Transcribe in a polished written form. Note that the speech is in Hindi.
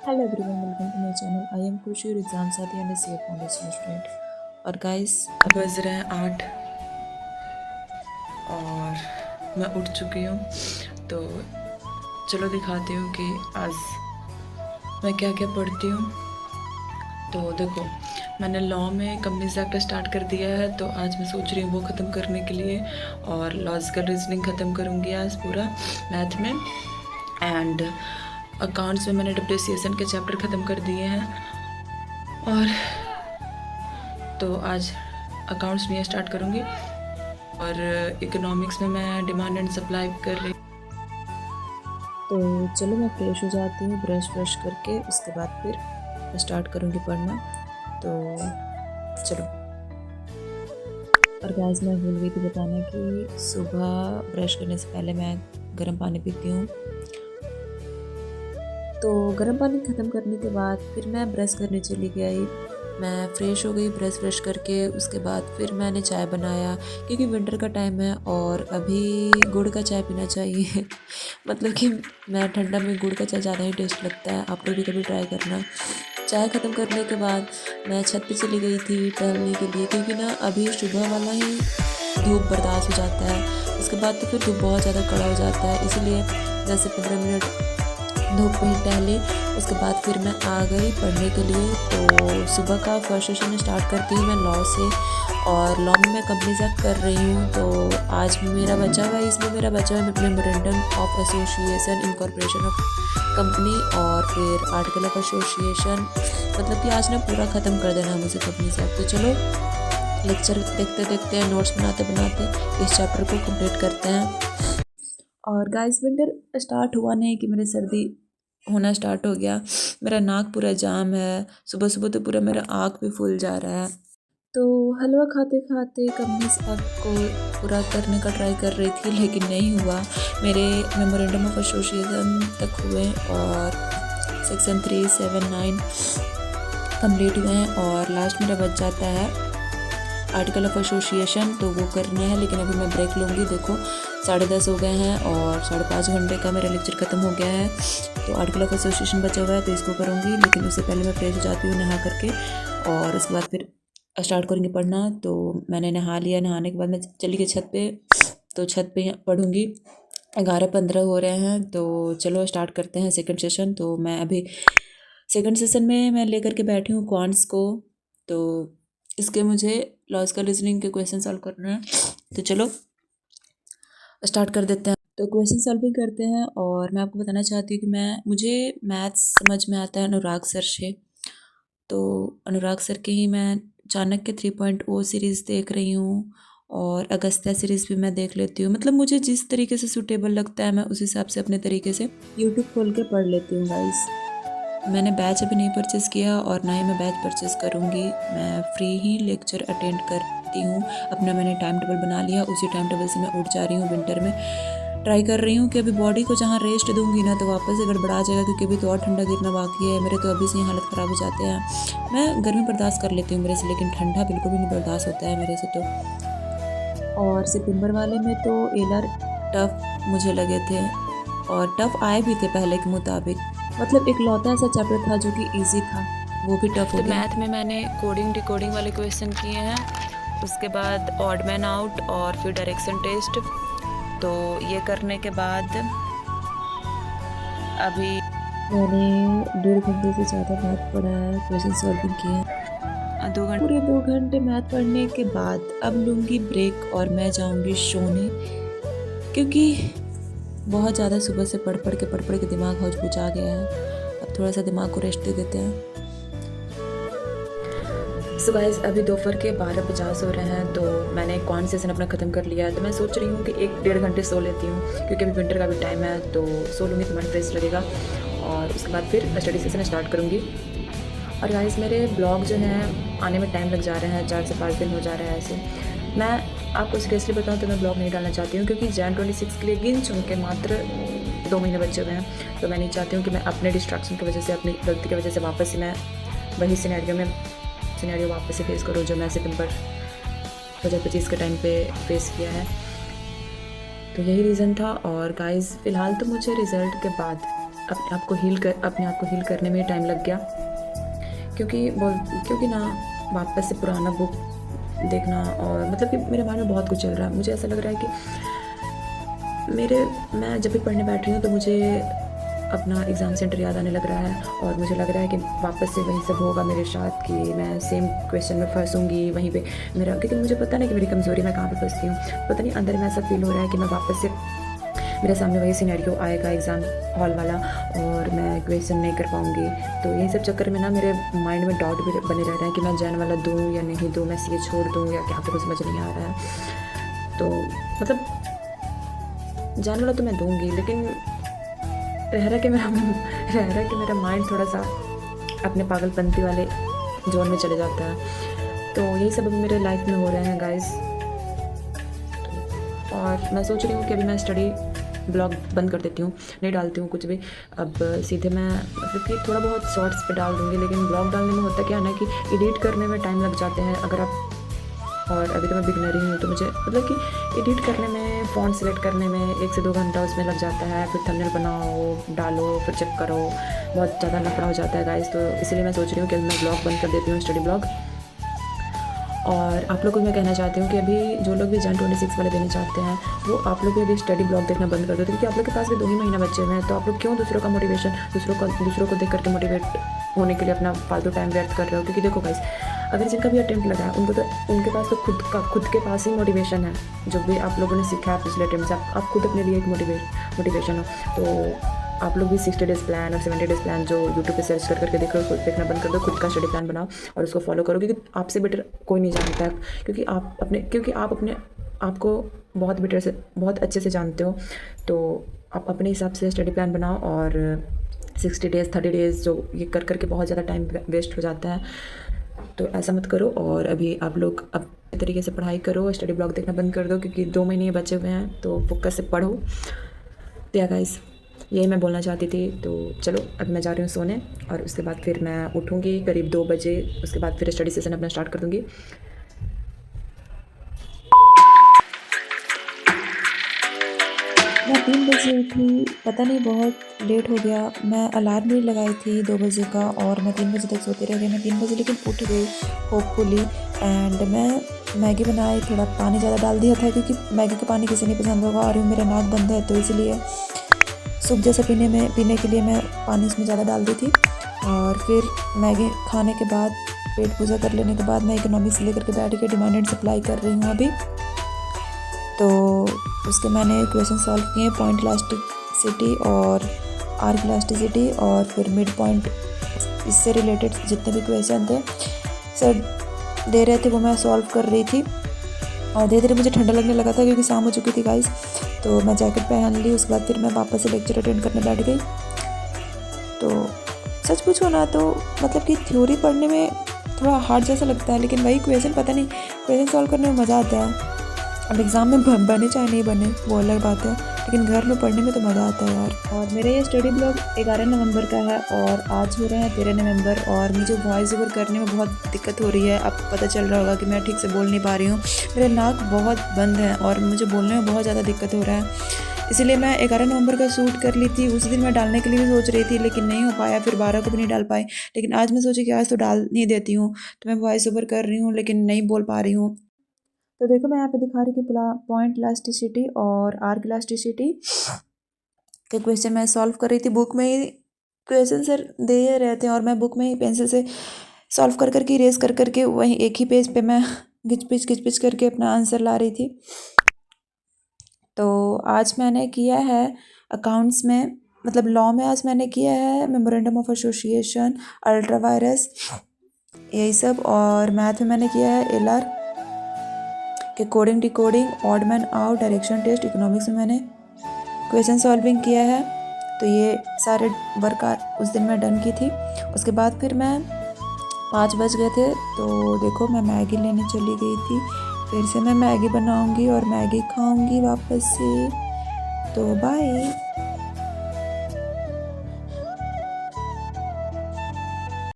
Hello everyone, welcome to my channel. I am Kushi, your exam साथी and a CA foundation student. और गाइस अब बज रहे हैं 8 और मैं उठ चुकी हूँ। तो चलो दिखाती हूँ कि आज मैं क्या क्या पढ़ती हूँ। तो देखो, मैंने लॉ में कंपनीज एक्ट स्टार्ट कर दिया है, तो आज मैं सोच रही हूँ वो ख़त्म करने के लिए, और लॉजिकल रीजनिंग ख़त्म करूँगी आज पूरा मैथ में। एंड अकाउंट्स में मैंने डिप्रिसिएशन के चैप्टर ख़त्म कर दिए हैं। और तो आज अकाउंट्स में स्टार्ट करूँगी, और इकोनॉमिक्स में मैं डिमांड एंड सप्लाई कर रही। तो चलो मैं फ्रेश हो जाती हूँ ब्रश व्रश करके, उसके बाद फिर स्टार्ट करूँगी पढ़ना। तो चलो। और गाइस मैं भूल गई थी बताना कि सुबह ब्रश करने से पहले मैं गर्म पानी पीती हूँ। तो गर्म पानी ख़त्म करने के बाद फिर मैं ब्रश करने चली गई। मैं फ़्रेश हो गई ब्रश व्रश करके, उसके बाद फिर मैंने चाय बनाया, क्योंकि विंटर का टाइम है और अभी गुड़ का चाय पीना चाहिए। मतलब कि मैं ठंडा में गुड़ का चाय ज़्यादा ही टेस्ट लगता है, आप लोग भी कभी ट्राई करना। चाय ख़त्म करने के बाद मैं छत पे चली गई थी टहलने के लिए, क्योंकि ना अभी सुबह वाला ही धूप बर्दाश्त हो जाता है, उसके बाद तो फिर धूप बहुत ज़्यादा कड़ा हो जाता है, इसीलिए 10 से 15 मिनट धूप में ही टहली। उसके बाद फिर मैं आ गई पढ़ने के लिए। तो सुबह का फर्स्ट सेशन स्टार्ट करती हूँ मैं लॉ से, और लॉ में मैं कंपनीज एक्ट कर रही हूँ। तो आज मेरा बचा हुआ है, इसमें मेरा बचा हुआ है memorandum of association, incorporation of company, और फिर आर्टिकल ऑफ एसोसिएशन। मतलब कि आज ना पूरा ख़त्म कर देना है मुझे कंपनीज एक्ट। तो चलो लेक्चर देखते देखते नोट्स बनाते बनाते इस चैप्टर को कंप्लीट करते हैं। और गाइस विंटर स्टार्ट हुआ नहीं कि मेरे सर्दी होना स्टार्ट हो गया, मेरा नाक पूरा जाम है, सुबह सुबह तो पूरा मेरा आँख भी फूल जा रहा है। तो हलवा खाते खाते कंपनीज एक्ट को पूरा करने का ट्राई कर रही थी, लेकिन नहीं हुआ। मेरे मेमोरेंडम ऑफ एसोसिएशन तक हुए और सेक्शन 3, 7, 9 कंप्लीट हुए हैं, और लास्ट मेरा बच जाता है आर्टिकल ऑफ एसोसिएशन। तो वो करने हैं, लेकिन अभी मैं ब्रेक लूँगी। देखो 10:30 हो गए हैं और 5.5 घंटे का मेरा लेक्चर ख़त्म हो गया है। तो आर्टिकल ऑफ एसोसिएशन बचा हुआ है, तो इसको करूँगी, लेकिन उससे पहले मैं फ्रेश हो जाती हूँ नहा करके, और उसके बाद फिर स्टार्ट करूँगी पढ़ना। तो मैंने नहा लिया, नहाने के बाद मैं चली गई छत पे, तो छत पे पढ़ूँगी। 11:15 हो रहे हैं, तो चलो स्टार्ट करते हैं सेकंड सेशन। तो मैं अभी सेकंड सेशन में मैं लेकर के बैठी हूँ क्वांट्स को। तो इसके मुझे लॉजिकल रीजनिंग के क्वेश्चन सॉल्व करना है, तो चलो स्टार्ट कर देते हैं। तो क्वेश्चन सॉल्विंग करते हैं, और मैं आपको बताना चाहती हूँ कि मुझे मैथ्स समझ में आता है अनुराग सर से। तो अनुराग सर के ही मैं चाणक्य 3.0 सीरीज़ देख रही हूँ, और अगस्त्या सीरीज़ भी मैं देख लेती हूँ। मतलब मुझे जिस तरीके से सूटेबल लगता है मैं उस हिसाब से अपने तरीके से यूट्यूब खोल के पढ़ लेती हूँ गाइस। मैंने बैच अभी नहीं परचेज़ किया, और ना ही मैं बैच परचेज़ करूँगी। मैं फ्री ही लेक्चर अटेंड करती हूँ। अपना मैंने टाइम टेबल बना लिया, उसी टाइम टेबल से मैं उठ जा रही हूँ। विंटर में ट्राई कर रही हूँ कि अभी बॉडी को जहाँ रेस्ट दूंगी ना, तो वापस से गड़बड़ा जाएगा, क्योंकि अभी तो और ठंडा गिरना बाकी है। मेरे तो अभी से ही हालत ख़राब हो जाते हैं। मैं गर्मी बर्दाश्त कर लेती हूँ मेरे से, लेकिन ठंडा बिल्कुल भी नहीं बर्दाश्त होता है मेरे से। तो और सितंबर वाले में तो एलआर टफ मुझे लगे थे, और टफ आए भी थे पहले के मुताबिक। मतलब एक लौता ऐसा चैप्टर था जो कि इजी था, वो भी टफ हो गया। मैथ में मैंने कोडिंग डिकोडिंग वाले क्वेश्चन किए हैं, उसके बाद ऑड मैन आउट, और फिर डायरेक्शन टेस्ट। तो ये करने के बाद अभी मैंने 1.5 घंटे से ज़्यादा मैथ पढ़ा है, क्वेश्चन सॉल्विंग किए हैं 2 घंटे। पूरे 2 घंटे मैथ पढ़ने के बाद अब लूँगी ब्रेक, और मैं जाऊँगी सोने, क्योंकि बहुत ज़्यादा सुबह से पढ़ पढ़ के दिमाग हौच आ गया है। अब थोड़ा सा दिमाग को रेस्ट दे देते हैं। सो गाइस अभी दोपहर के 12:50 हो रहे हैं, तो मैंने कौन सेशन अपना ख़त्म कर लिया है। तो मैं सोच रही हूँ कि 1-1.5 घंटे सो लेती हूँ, क्योंकि अभी विंटर का भी टाइम है, तो सो लूँगी तो माइंड फ्रेश लगेगा, और उसके बाद फिर स्टडी सेशन स्टार्ट करूँगी। और गाइस मेरे ब्लॉग जो हैं आने में टाइम लग जा रहे हैं, 4 से 5 दिन हो जा रहे हैं ऐसे। मैं आपको सीरियसली बताऊँ तो मैं ब्लॉग नहीं डालना चाहती हूँ, क्योंकि जैन 26 के लिए गिन चुन के मात्र 2 महीने बचे हुए हैं। तो मैं नहीं चाहती हूँ कि मैं अपने डिस्ट्रैक्शन की वजह से, अपनी गलती की वजह से वापस से मैं वही सिनेरियो वापस से फेस करूँ जो मैं सितंबर 2025 के टाइम पे फेस किया है। तो यही रीज़न था। और गाइस फ़िलहाल तो मुझे रिज़ल्ट के बाद अपने आप को हील करने में टाइम लग गया, क्योंकि ना वापस से पुराना बुक देखना, और मतलब कि मेरे माइंड में बहुत कुछ चल रहा है। मुझे ऐसा लग रहा है कि मैं जब भी पढ़ने बैठ रही हूँ तो मुझे अपना एग्ज़ाम सेंटर याद आने लग रहा है, और मुझे लग रहा है कि वापस से वही सब होगा मेरे साथ, कि मैं सेम क्वेश्चन में फंसूँगी वहीं पे मेरा, क्योंकि मुझे पता नहीं कि मेरी कमज़ोरी मैं कहाँ पे फंसती हूँ। पता नहीं अंदर में ऐसा फील हो रहा है कि मैं वापस से मेरे सामने वही सिनेरियो आएगा एग्ज़ाम हॉल वाला, और मैं क्वेश्चन नहीं कर पाऊँगी। तो यही सब चक्कर में ना मेरे माइंड में डाउट भी बने रह रहे हैं कि मैं जैन वाला दूँ या नहीं दूँ, मैं सीए छोड़ दूँ या क्या, तो कुछ समझ नहीं आ रहा है। तो मतलब जैन वाला तो मैं दूँगी, लेकिन रह रहा कि मेरा माइंड थोड़ा सा अपने पागलपंती वाले जोन में चले जाता है। तो यही सब अभी मेरे लाइफ में हो रहे हैं गाइस। और मैं सोच रही हूँ कि अभी मैं स्टडी ब्लॉग बंद कर देती हूँ, नहीं डालती हूँ कुछ भी। अब सीधे मैं मतलब कि थोड़ा बहुत शॉर्ट्स पे डाल दूँगी, लेकिन ब्लॉग डालने में होता क्या है ना कि एडिट करने में टाइम लग जाते हैं। अगर आप, और अभी तो मैं बिगनर ही हूँ, तो मुझे मतलब कि एडिट करने में, फ़ॉन्ट सेलेक्ट करने में 1 से 2 घंटा उसमें लग जाता है। फिर थंबनेल बनाओ, डालो, फिर चेक करो, बहुत ज़्यादा लफड़ा हो जाता है गाइस। तो इसीलिए मैं सोच रही हूँ कि मैं ब्लॉग बंद कर देती हूँ, स्टडी ब्लॉग। और आप लोगों को मैं कहना चाहती हूँ कि अभी जो लोग भी जैन 26 वाले देने चाहते हैं, वो आप लोग भी अभी स्टडी ब्लॉग देखना बंद कर दो, क्योंकि आप लोग के पास भी 2 ही महीना बचे हुए हैं। तो आप लोग क्यों दूसरों का मोटिवेशन, दूसरों को देख करके मोटिवेट होने के लिए अपना फालतू टाइम व्यर्थ कर रहे हो? क्योंकि देखो गाइस, अगर जिनका भी अटेम्प्ट लगा है उनके पास तो खुद के पास ही मोटिवेशन है। जो भी आप लोगों ने सीखा है पिछले अटेम्प्ट से, आप खुद अपने लिए एक मोटिवेशन हो। तो आप लोग भी 60 डेज़ प्लान और 70 डेज़ प्लान जो यूट्यूब पे सर्च करके देखो, उसको देखना बंद कर दो, खुद का स्टडी प्लान बनाओ और उसको फॉलो करो, क्योंकि आपसे बेटर कोई नहीं जानता है। क्योंकि आप अपने आप को बहुत अच्छे से जानते हो। तो आप अपने हिसाब से स्टडी प्लान बनाओ, और 60 डेज़ 30 डेज़ जो ये कर करके बहुत ज़्यादा टाइम वेस्ट हो जाता है। तो ऐसा मत करो। और अभी आप लोग अपने तरीके से पढ़ाई करो, स्टडी ब्लॉग देखना बंद कर दो, क्योंकि 2 महीने बचे हुए हैं, तो फोकस से पढ़ो। तो या गाइस, यही मैं बोलना चाहती थी। तो चलो अब मैं जा रही हूँ सोने, और उसके बाद फिर मैं उठूँगी करीब 2 बजे। उसके बाद फिर स्टडी सेशन अपना स्टार्ट कर दूँगी। मैं 3 बजे उठी, पता नहीं बहुत लेट हो गया। मैं अलार्म भी लगाई थी 2 बजे का, और मैं 3 बजे तक सोती रह गई। मैं 3 बजे लेकिन उठ गई होपफुली। एंड मैं मैगी बनाई, थोड़ा पानी ज़्यादा डाल दिया था, क्योंकि मैगी का पानी किसी नहीं पसंद होगा, और मेरा नाक बंद है, तो इसलिए सूप जैसा पीने के लिए मैं पानी इसमें ज़्यादा डाल दी थी। और फिर मैगी खाने के बाद, पेट पूजा कर लेने के बाद, मैं इकोनॉमिक्स लेकर के बैठ के डिमांड एंड सप्लाई कर रही हूँ अभी। तो उसके मैंने क्वेश्चन सॉल्व किए, पॉइंट इलास्टिसिटी और आर्क इलास्टिसिटी, और फिर मिड पॉइंट, इससे रिलेटेड जितने भी क्वेश्चन थे सर दे रहे थे वो मैं सॉल्व कर रही थी। और धीरे धीरे मुझे ठंडा लगने लगा था, क्योंकि शाम हो चुकी थी गाइस। तो मैं जैकेट पहन ली। उसके बाद फिर मैं वापस से लेक्चर अटेंड करने बैठ गई। तो सच पूछो ना तो मतलब कि थ्योरी पढ़ने में थोड़ा हार्ड जैसा लगता है, लेकिन वही क्वेश्चन, पता नहीं, क्वेश्चन सॉल्व करने में मज़ा आता है। अब एग्ज़ाम में बने चाहे नहीं बने वो अलग बात है, लेकिन घर में पढ़ने में तो मज़ा आता है यार। और मेरा ये स्टडी ब्लॉग 11 नवंबर का है, और आज हो रहे हैं 13 नवंबर। और मुझे वॉइस ओवर करने में बहुत दिक्कत हो रही है। आपको पता चल रहा होगा कि मैं ठीक से बोल नहीं पा रही हूँ। मेरा नाक बहुत बंद है, और मुझे बोलने में बहुत ज़्यादा दिक्कत हो रहा है। इसीलिए मैं 11 नवंबर का शूट कर ली थी। उस दिन मैं डालने के लिए भी सोच रही थी, लेकिन नहीं हो पाया। फिर 12 को भी नहीं डाल पाई, लेकिन आज मैं सोची कि आज तो डाल नहीं देती हूँ। तो मैं वॉइस ओवर कर रही हूँ, लेकिन नहीं बोल पा रही हूँ। तो देखो, मैं यहाँ पे दिखा रही थी पॉइंट इलास्टिसिटी और आर्क इलास्टिसिटी के क्वेश्चन मैं सॉल्व कर रही थी। बुक में ही क्वेश्चन सर दे रहे थे, और मैं बुक में ही पेंसिल से सॉल्व कर करके, इरेज कर करके, वहीं एक ही पेज पे मैं घिच पिच करके अपना आंसर ला रही थी। तो आज मैंने किया है अकाउंट्स में, मतलब लॉ में आज मैंने किया है memorandum of association, ultra vires, यही सब। और मैथ में मैंने किया है एलआर के coding decoding, odd man out, direction test. Economics में मैंने क्वेश्चन सॉल्विंग किया है। तो ये सारे वर्क उस दिन मैं डन की थी। उसके बाद फिर मैं 5 बज गए थे, तो देखो मैं मैगी लेने चली गई थी। फिर से मैं मैगी बनाऊंगी और मैगी खाऊंगी वापस से। तो बाय।